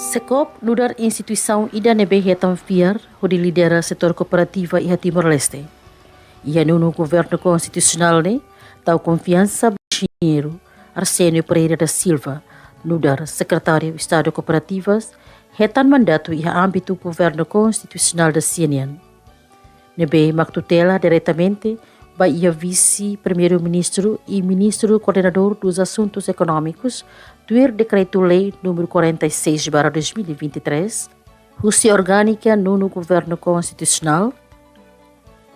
Sekop nudar instituição ida nebe hetam fiar onde lidera setor cooperativa e Timor-Leste. Ia no governo constitucional ne, tal confiança dinheiro Arsenio Pereira da Silva, nudar secretário Estado Cooperativas, hetan mandato e âmbito governo constitucional da CNN. Nebe mactutela diretamente ba ia vice-primeiro-ministro e ministro coordenador dos assuntos econômicos do Decreto-Lei número 46/2023, Rússia Orgânica no governo constitucional,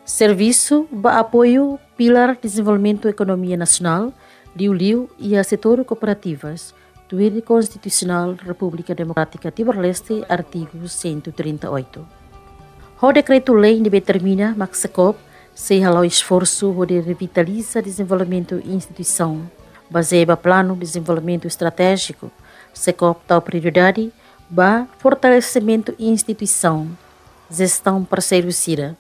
serviço ba apoio pilar desenvolvimento economia nacional, liu e a setor cooperativas do Constitucional República Democrática Timor-Leste, artigo 138. O Decreto-Lei determina Maxecop se o esforço de revitaliza desenvolvimento instituição, baseado plano de desenvolvimento estratégico, Secop tal prioridade ba fortalecimento instituição, gestão parceiro CIRA,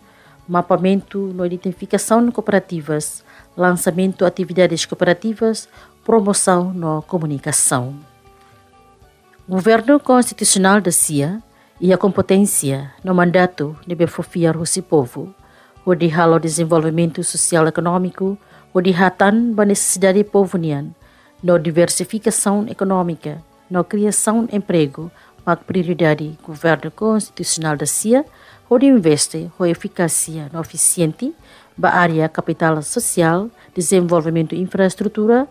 mapeamento no identificação cooperativas, lançamento atividades cooperativas, promoção na comunicação. Governo Constitucional da CIA e a competência no mandato de befofiar o povo, o de halo desenvolvimento social econômico, o de hatan ba necessidade povo nian, no diversificação econômica, no criação de emprego, mag prioridade governo constitucional da CIA, o de investe o eficácia no eficiente, ba área capital social, desenvolvimento infraestrutura,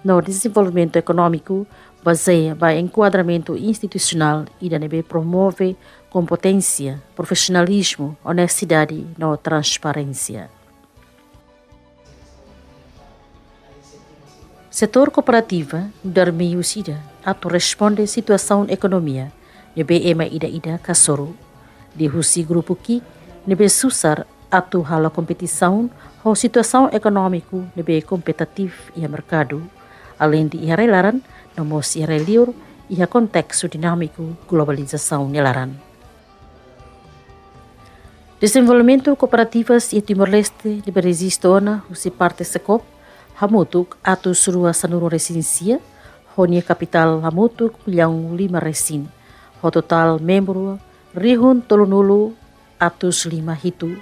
no desenvolvimento econômico, baseia ba enquadramento institucional e da nebe promove competência, profissionalismo, honestidade no transparência. Setor cooperativa, dormiu sida, ato responde situação economia, nebe ema ida kasoro, de Rusi Grupo Ki, nebe susar atu hala competição ou situação econômico nebe competitivo e mercado, além de irrelaran, nomos irreliur e a contexto dinâmico globalização nelaran. Desenvolvimento cooperativas e Timor-Leste nebe resistona usi parte sekop, hamutuk atu surua sanuru residencia, honia capital hamutuk milhão 5 resin, ho total membro rihun tolunulu atus 5 hitu.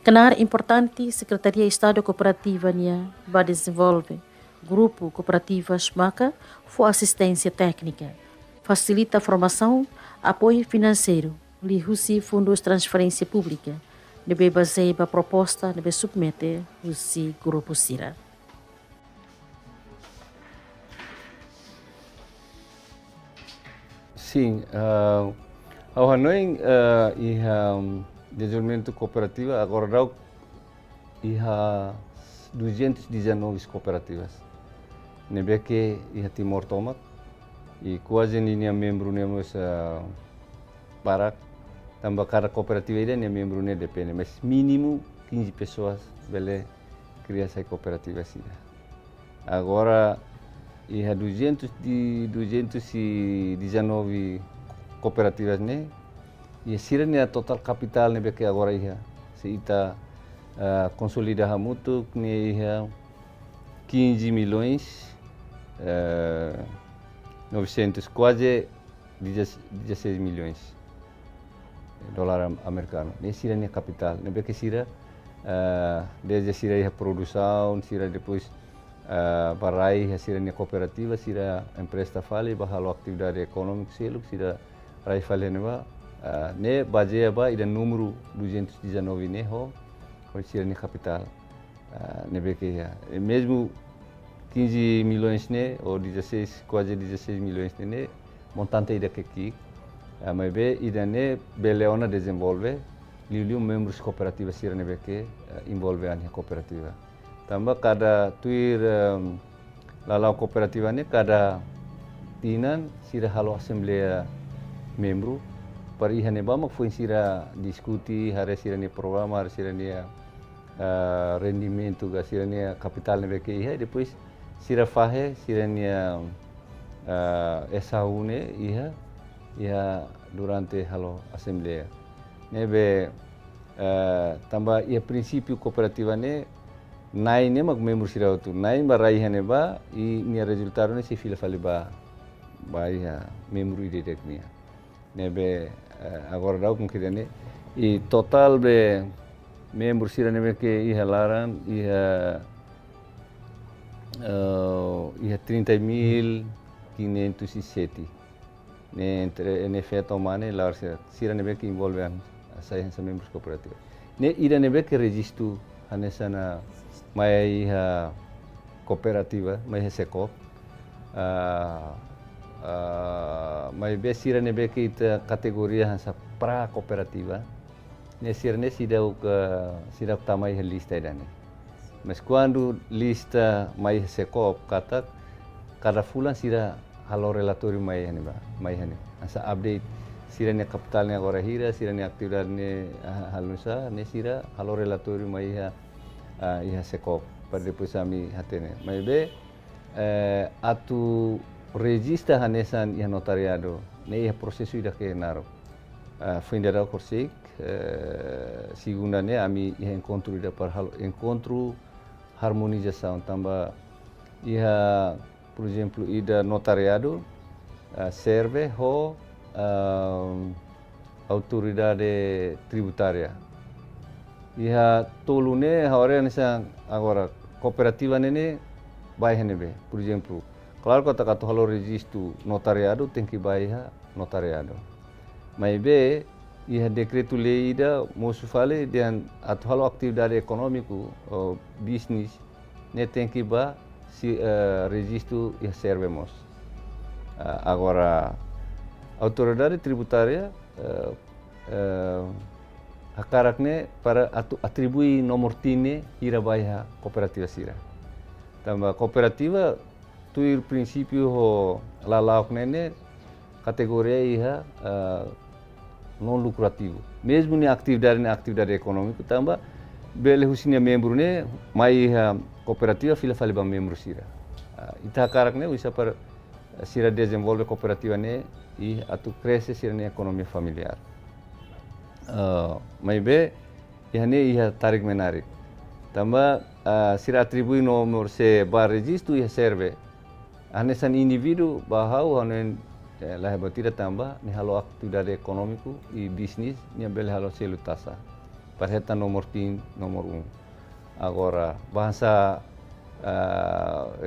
Kenar importante Secretaria Estado Cooperativa nia ba desenvolve grupo cooperativas maka for assistência técnica, facilita a formação, apoio financeiro, lihusi fundos transferência pública, nebe baseia ba proposta nebe submete usi grupo Sira. Sim, ao Hanoi e desenvolvimento cooperativo agora há 219 cooperativas. Nebe que ia Timor Tomak e quase ninguém membro nemos para também cada cooperativa ele é membro ne depende, mas mínimo 15 pessoas bele criar essa cooperativa assim. Agora há 219 cooperativas né e sira ne a total capital nebe que agora ia se ita consolidar muito ne 15 milhões 900 quase 16 milhões dólar americano. Ne sira ne capital nebe que sira desde sira a produção, sira depois barai sira ne cooperativa, sira empresa fale bahalo atividade econômica selo sira rai fale ne baseia ba ida número 219 ne ho sira ne capital nebe que mesmo 15 milhões ne ou 16 quase 16 milhões ne montante ida que aqui mas be ida ne beleona desenvolve liu membros cooperativas sira nebe que envolve a cooperativa. Tambah kada tuir lalau cooperativa ne kada tinan sira halo assembleia membro para ihane bamak foi sira diskuti hari sira ne programa hari sira ne rendimento ga sira ne capital ne que ia depois sira fahe sira ne SAU ne ia durante halo assembleia nebe tambah ia prinsípio cooperativa ne nai ne mag membro sira tu nai barai hane ba e nia resultado ne se fila fale ba baia membro ide teknia. Nebe agora dau com kirane e total be membro sira nebe que iha laran iha 30.507 ne entre ne feto mane lar sira nebe que envolvean saya membros cooperativa. Ne ira nebe que registro hanesana mai iha cooperativa mai secop mai be sira nebe que ita kategoria hansa pra cooperativa ne sira ne sida tamai lista idane. Mas quando lista mai secop kata cada fulan sira halo relatório mai hani asa update sira ne capital ne agora hira sira ne atividade ne halusa ne sira halo relatório mai iha secop para depois ami hatene mai be atu registra hanesan iha notariado ne iha prosesu ida ke naro findera korsik segunda ne ami iha encontro ida para encontro harmonização tambah iha por exemplo ida notariado serve ho autoridade tributária iha tolune hore nessa agora cooperativa nene vai henebe por exemplo claro kata halo registro notariado tem que vai notariado mas be iha decreto lei ida moço fale dan atau halo atividade econômico ou bisnis ne tem que ba si registro iha servemos agora autoridade tributária hakarakne para atribui nomor tine ira baiha cooperativa sira tambah cooperativa tuir prinsipio ho lalauk nene kategoria iha non lucrativo mesmo ni atividade econômica tambah bele husinya membro ne mai cooperativa fila fale ba membro sira ita hakarakne bisa para sira desenvolve cooperativa ne e atu cresce sira ne economia familiar mai be ihane iha tarik menarik tambah sira atribui nomor se bar registro iha serve anesan individu bahau hanen lah batira tambah ni halo atividade econômico e bisnis ni bele halo selutasa parheta nomor 1 agora bahasa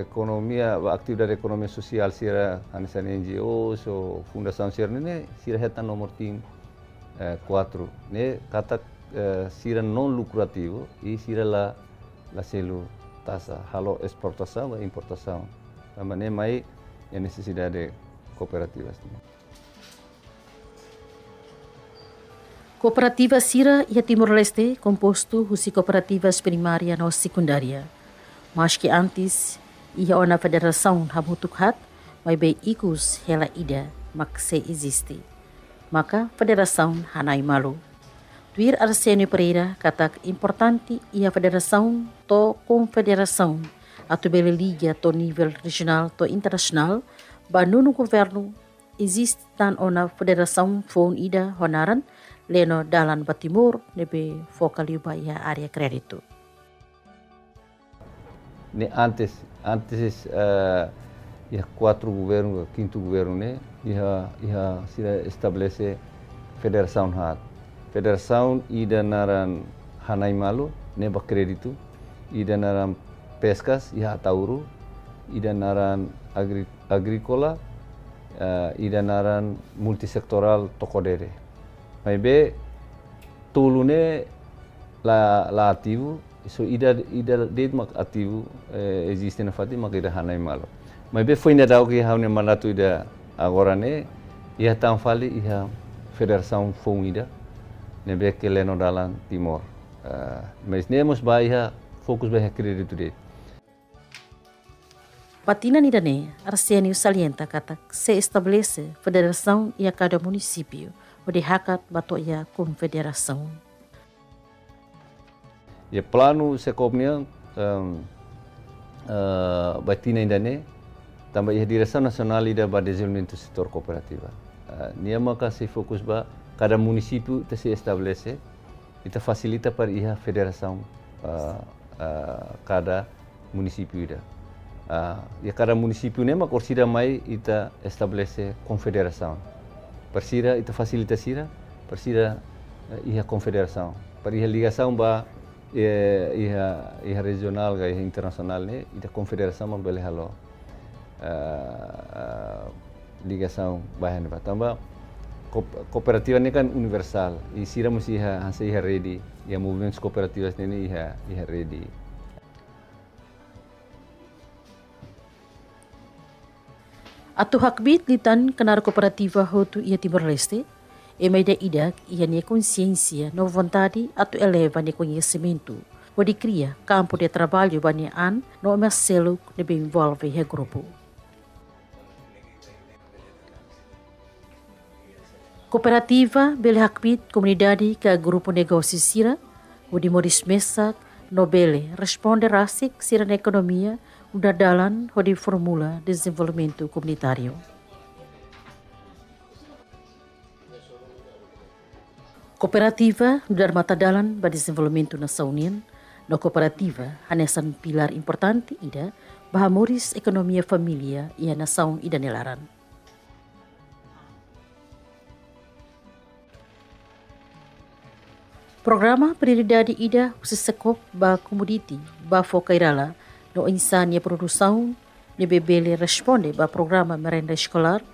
ekonomia atividade ekonomi sosial sira anesan NGO so fundação sira ne sira heta nomor 4 ne kata sira non lucrativo e sira la selu tasa halo exportação e importação também mai a necessidade cooperativas. Cooperativa Sira e Timor-Leste composto husi cooperativas primária no secundária. Mas que antes ia ona federação hamutukhat mai be ikus hela ida makse existe. Maka federação hanai malu. Tuir Arsenio Pereira katak importante ia federação to confederação atau bele liga to nível regional to internacional banu no governo existe tan ona federação fon ida honaran leno dalan batimur nebe focaliu ia área crédito. Ne antes ia 4 governo, 5º governo ne ia sira estabelece federação hat. Federação ida naran hanai malu ne ba crédito ida naran pescas ia tauru ida naran agrícola ida naran multisektoral tokodere mai be tulune la ativo so ida det mak ativo existe na fati mak ida hanai malo mai be foi na dau que haune mandato ida agora ne ia tam fali ia federação fomida ne be que leno dalan Timor mas nemos baia fokus baia crédito det. Patina Nidane, Arsenio salienta kata se estabelece federação e a cada município, onde hakat bato ia confederação. E plano sekopnya Batina Nidane, também a direção nacional ida ba desenvolvimento setor cooperativa. Nia maka se fokus ba cada município se estabelece, itu facilita para ia federação cada município ida. E cada município nema corsida mai ita estabelece confederação. Persira ita facilita sira, persira iha confederação. Para iha ligação ba iha regional ga iha internasional ne ita confederação ma boleh halo ligação bahan ba. Tambah kooperatif ini kan universal. Sira mesti iha ready. Ya movement kooperatif ini iha ready. Atu hakbit litan kenar kooperativa hotu ia Timor-Leste, e mai da idak ia nia consciência no vontade atu eleva ne conhecimento, pode cria campo de trabalho bani an no Marcelo ne bem envolve he grupo. Cooperativa bele hakbit comunidade ka grupo negócio sira, o de Moris Mesak no bele responde rasik sira na economia udah dalan di formula desenvolvimento comunitário. Cooperativa udah mata dalan ba desenvolvimento nasional. No cooperativa hanesan pilar importante ida bahamoris ekonomia familia ia nasaun ida nelaran. Programa prioridade ida sesekop ba komoditi ba fokairala no insania produção ne bebele responde ba programa merenda escolar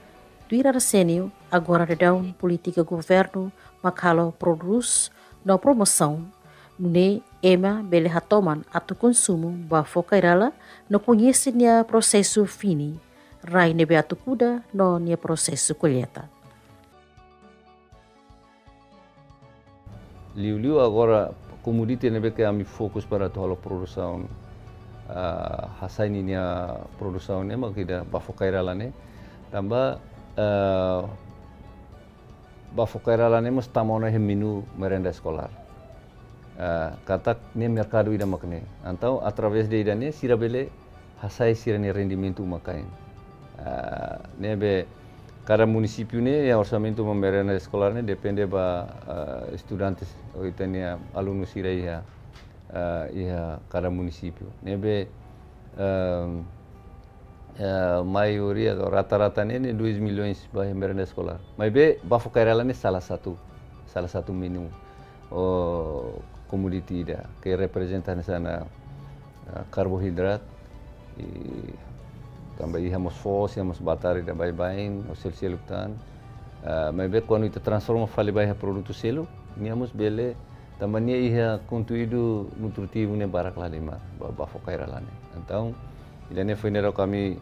do ir arsenio agora de down política governo makalo produz no promoção ne ema bele hatoman atu consumo ba fokairala no conhece nia processo fini rai nebe atu kuda no nia processo colheita. Liu agora komoditi nebe que ami fokus para toda a produção hasaini nia produção ne makida bafokairala ne tambah bafokairala ne mas tamona he menu merenda escolar katak ne mercado ida makne então através de ida ne sira bele hasai sira ne rendimento makain nebe cada município ne ya orçamento ma merenda escolar ne depende ba estudantes ou itania alunos sira iha cada município. Nebe maioria rata-rata ne 2 milhões ba merenda escolar. Mas be bafokairala ne salah satu menu komoditi ida que representa sana karbohidrat e também íamos fós, íamos batar ida bem, o selo tan. Mas be quando ita transforma fale bem produto selo, íamos bele também ia conteúdo nutritivo ne barak lá lima bafokairala ne. Então, ele foi nero kami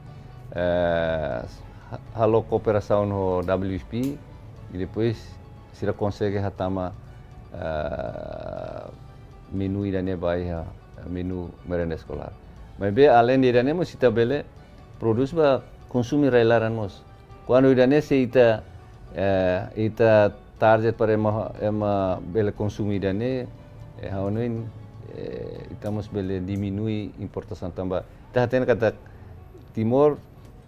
halo cooperação no WFP e depois se ela consegue hatama menu idane baia menu merenda escolar. Mas be além de idane mos ita bele produz ba consumir railaran mos. Quando idane se ita target para ema bele consumida ne haunuin estamos bele diminui importação tambah. Tahaten kata Timor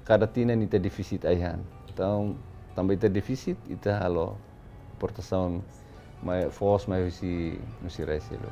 kada tina nita defisit aihan. Então tambah ita defisit ita halo importação mai force mai si reselo.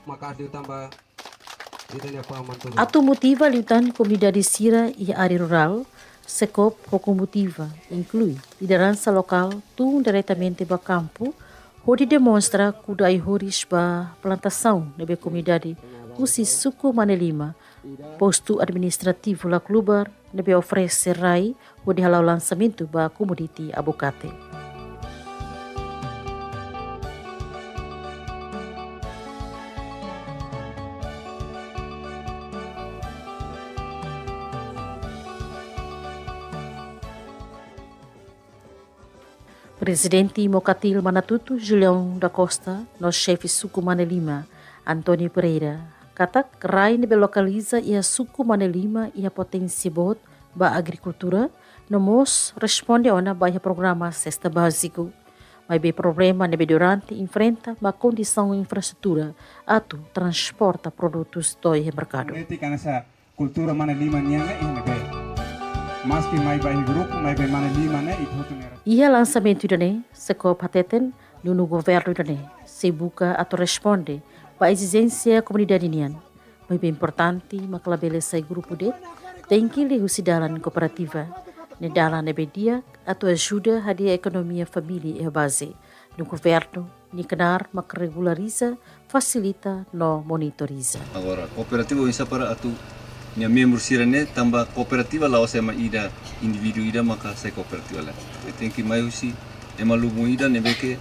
Maka ditambah ditanya paman tuh. Atu motiva liutan comunidade Sira e área rural, Secop pouco motiva, inclui liderança local, tu diretamente ba campo, onde demonstra kuda ai horis ba plantação nebe comunidade, usi suku Manelima, posto administrativo la klubar, nebe oferece rai, onde halau lançamento ba komoditi abocate. Presidente Mocatil Manatutu Julião da Costa, no chefe suku Manelima, Antônio Pereira, katak rai nebe localiza ia suku Manelima ia potensi bot ba agricultura, nomos responde ona ba ia programa cesta básico, mas be problema nebe durante enfrenta ba condição infraestrutura atu transporta produtos do mercado. Karena sa kultura Manelima nianga ia nebe. Maski mai ba grupo, mai be Manelima ne itu nera. Ia lançamento idane, Secop Hateten, no governo idane, se buca atau responde para a exigência comunidade nian. Mas bem importante, maklabele sai grupo de, tem que lhe dalan cooperativa, ne dalan nebedia, atau ajuda hadia economia família e base, no governo, ni kenar mak regulariza, facilita, no monitoriza. Agora, cooperativa bisa para atu minha membro sirane tambah cooperativa lá sama ida individu ida maka sai cooperativa lá. Tem que mais usi emalumu ida nebeke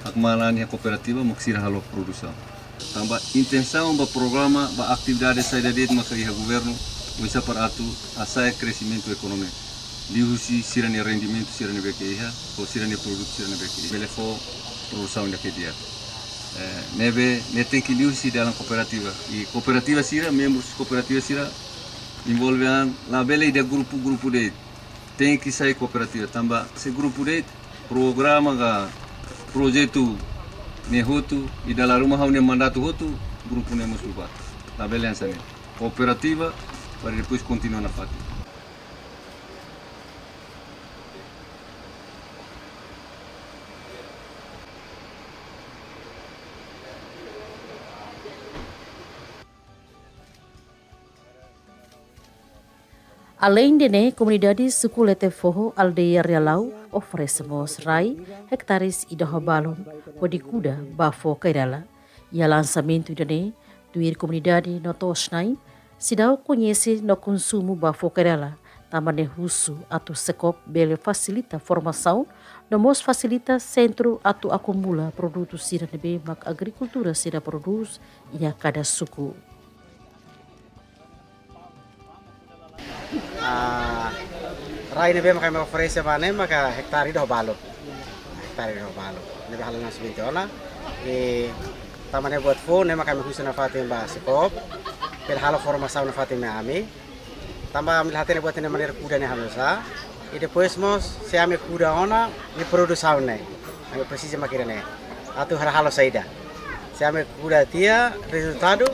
akmalan ya cooperativa maksira halo produção. Tambah intenção ba programa ba atividade sai dade maka ia governo bisa para atu asai crescimento econômico. Lihusi sirane rendimento sirane beke ia ou sirane produto sirane beke. Belefo produção da que dia. Nebe tem que lihusi dalam cooperativa. E cooperativa sira membros cooperativa sira envolvean la bela ide grupo de tem que sair cooperativa tambah se grupo de programa ga projeto ne hotu e dalam rumah ne mandato hotu grupo ne musluba la bela ansane cooperativa para depois continuar na fati. Além de né, comunidade suku Letefoho aldeia Realau oferecemos rai hectares e dohobalon pode kuda bafo kairala. E a lançamento de né, do ir comunidade no Tosnai, se dá conhece no consumo bafo kairala, também russo atu Secop bele facilita formação, nomos facilita centro atu acumula produtos sira nebe mak agricultura sira produz e a cada suku. Rai nebe maka me oferece bane maka hektare do balo nebe halang nasbinte ona e tamane buat fo ne maka me husna fatim ba Secop per halo formação na fatim ami tamba amil hatene buat ne maneira kuda ne halusa e depois mos se ame kuda ona ni produção ne ame precisa makira ne atu halo saida se ame kuda tia resultado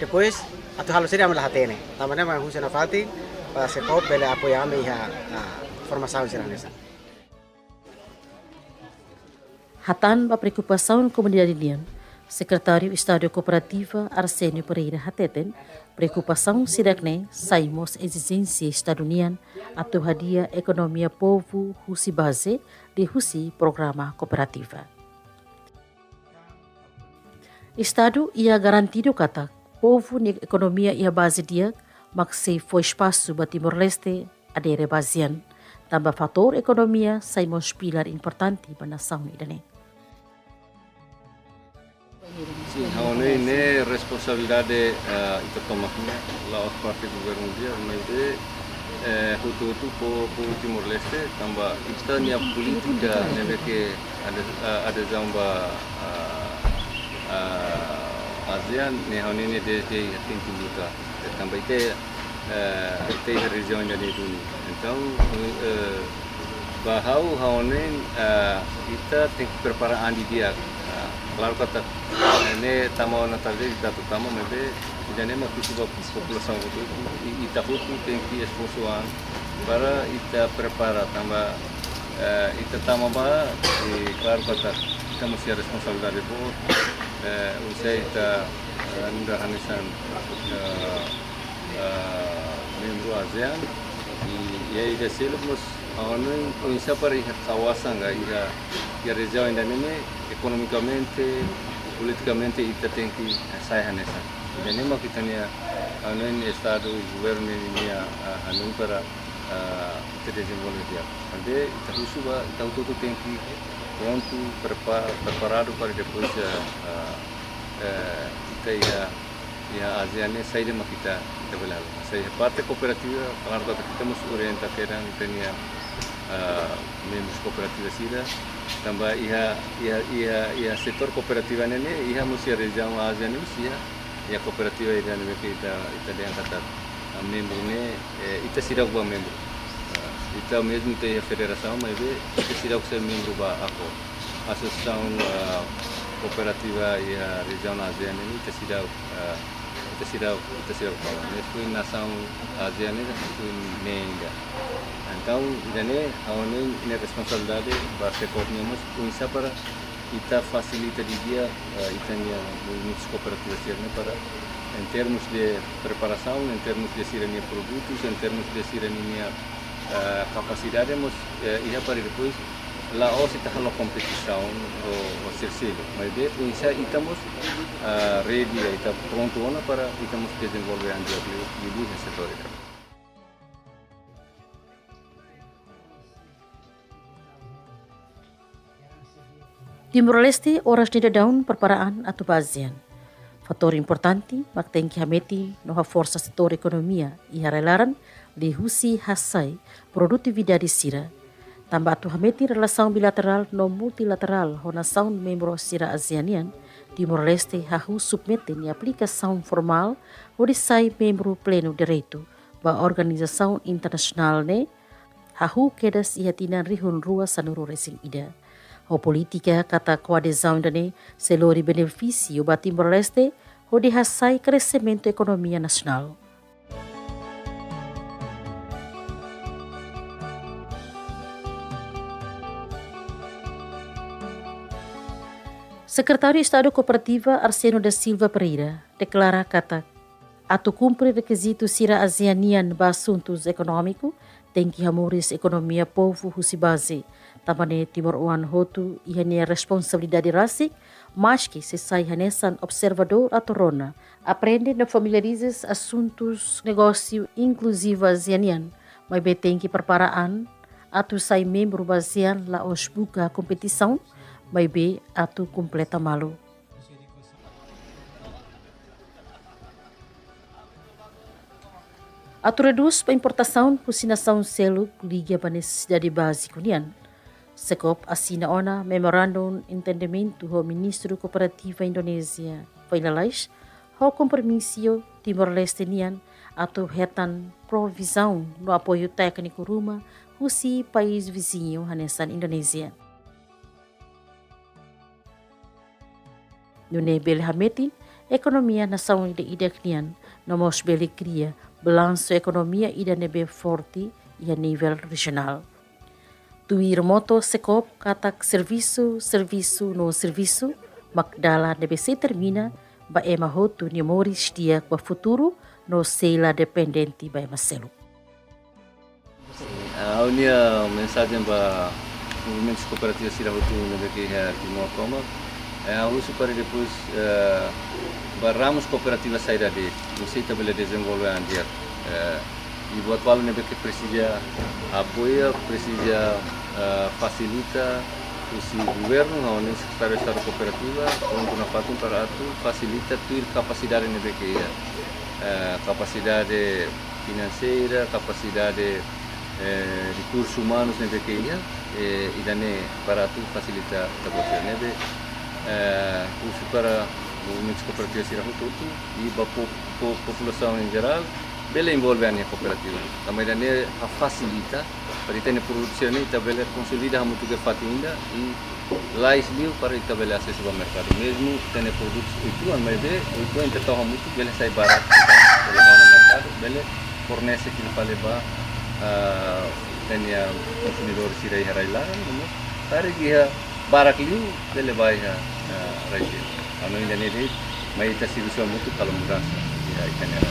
depois atu halo saida amil hatene tamane me husna fatim para Secop bele apoiame a formação geranesa. Hatan ba preocupação comunidade nian, Secretário Estado Cooperativa Arsenio Pereira Hateten, preocupação sirakne saimos exigência estadunian atau hadia ekonomia povo husi base de husi programa cooperativa. Estado ia garantido kata povo ni ekonomia ia base dia maksei foi espaço ba Timor-Leste adere basean, tambah fator ekonomia saimos pilar importante ba nação idane. Sim, ini responsabilidade itu tomaknya la parte governo dia, mas hutu po Timor Leste tambah istanya politika nebeke ada zamba ASEAN ne honene de tinggi luka tambah itu região jadi dulu. Então bahau haonen kita tem que preparar andi dia. Claro kata ini tamu natalde kita pertama mebe jadi mak kita população itu kita hutu tem que esforçar para kita prepara tambah kita tamu bah claro kata kita mesti responsabilidade por usai kita anda hanesan membro ASEAN e aí da selamos aonde começa para ir kawasan ga ia região ainda nem economicamente politicamente ita tem que sai hanesan dan nem kita ni aonde estado e governo ni anu para kita desenvolver dia ande ita suba ita tudo tem que pronto preparado para depois kita ia ASEAN ni saída kita belah. Saya parte kooperativa, kalau kita mesti orientasi kerana kita members kooperativa sida, tambah ia sektor kooperativa ni ia mesti região ASEAN ni mesti ia kooperativa ini ni kita diangkat membro ni kita sida buat membro. Kita mesmo tem a federação, mas kita sida usah membro ba aku. Asosiação kooperativa ia região ASEAN ni kita sida kawan. Itu nação ASEAN ni itu nenga. Então, ini awalnya ini responsabilidade bahasa kopnya mas kunci para kita facilita dia itanya movimentos cooperativos ini para em termos de preparação, em termos de sirenia produtos, em termos de sirenia capacidade, mas ia para depois lá ou se está na competição ou terceiro, mas de kunci estamos ready, está pronto para estamos desenvolver di setor itu. Timor-Leste oras de daun perparaan atau ASEAN. Fator importante mak tem que hameti no força setor economia e relaran de husi hasai produtividade sira. Tambah tu hameti relação bilateral no multilateral ho nação membro sira ASEANian, Timor-Leste hahu submete ni aplicação formal ho sai membro pleno direito ba organização internacional ne hahu kedas ihatinan rihun rua sanuru resing ida. O politika kata coadesão dane selori benefício ba Timor-Leste o de hasai crescimento economia nacional. Secretário de Estado Cooperativa Arseno da Silva Pereira declara kata atu cumpre requisito sira ASEANian ba assuntos econômico tem que hamuris economia povo husi base tamane Timor Uan hotu ihania responsabilidade rasik mas que se sai hanesan observador atorona aprende na familiarizes assuntos negócio inclusivo ASEANian mas be tem que preparaan atu sai membro ASEAN la os buka competição mas be atu completa malu. Atu reduz a importação kusinação selo liga para necessidade básica nian. Sekop assina ona memorandum entendimento ho Ministro Cooperativa Indonésia finalize ho compromisso Timor-Leste nian atu hetan provisão no apoio técnico ruma husi país vizinho hanesan Indonésia. Nune bel hameti ekonomia nação ida idaknian nomos beli cria balanço economia ida nebe forte e a nível regional. Tuir moto sekop katak serviço no serviço makdala nebe se termina ba ema hotu ni moris dia ba futuro no sela dependente ba ema selo. A unia mensagem para movimentos cooperativos sira hotu nebe que Timor Toma a uso para depois barramos cooperativas sair dali, não sei também desenvolver andiar. E buat walau nebe que precisa apoio, precisa facilita o governo, a União Secretária de Estado Cooperativa, onde na fato para atu facilita ter capacidade nebe que capacidade financeira, capacidade recursos humanos nebe que e dane para atu facilita a nebe uso para movimentos cooperativos irá tudo e para a população em geral bela envolve a cooperativa também dane a facilita para ter produção e também consolida muito que faz ainda e lá esliu para também acesso ao mercado mesmo ter produtos itu mas itu entre tahu muito bela sai barato para no mercado bela fornece que para levar tenia consumidor sirai harailan para que barak liu bela vai raise ano ainda nele Mas ita se usa muito kalau merasa ya ikan era.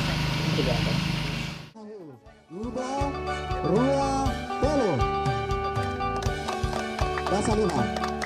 Uda, Rua, Telo. Dasar 5.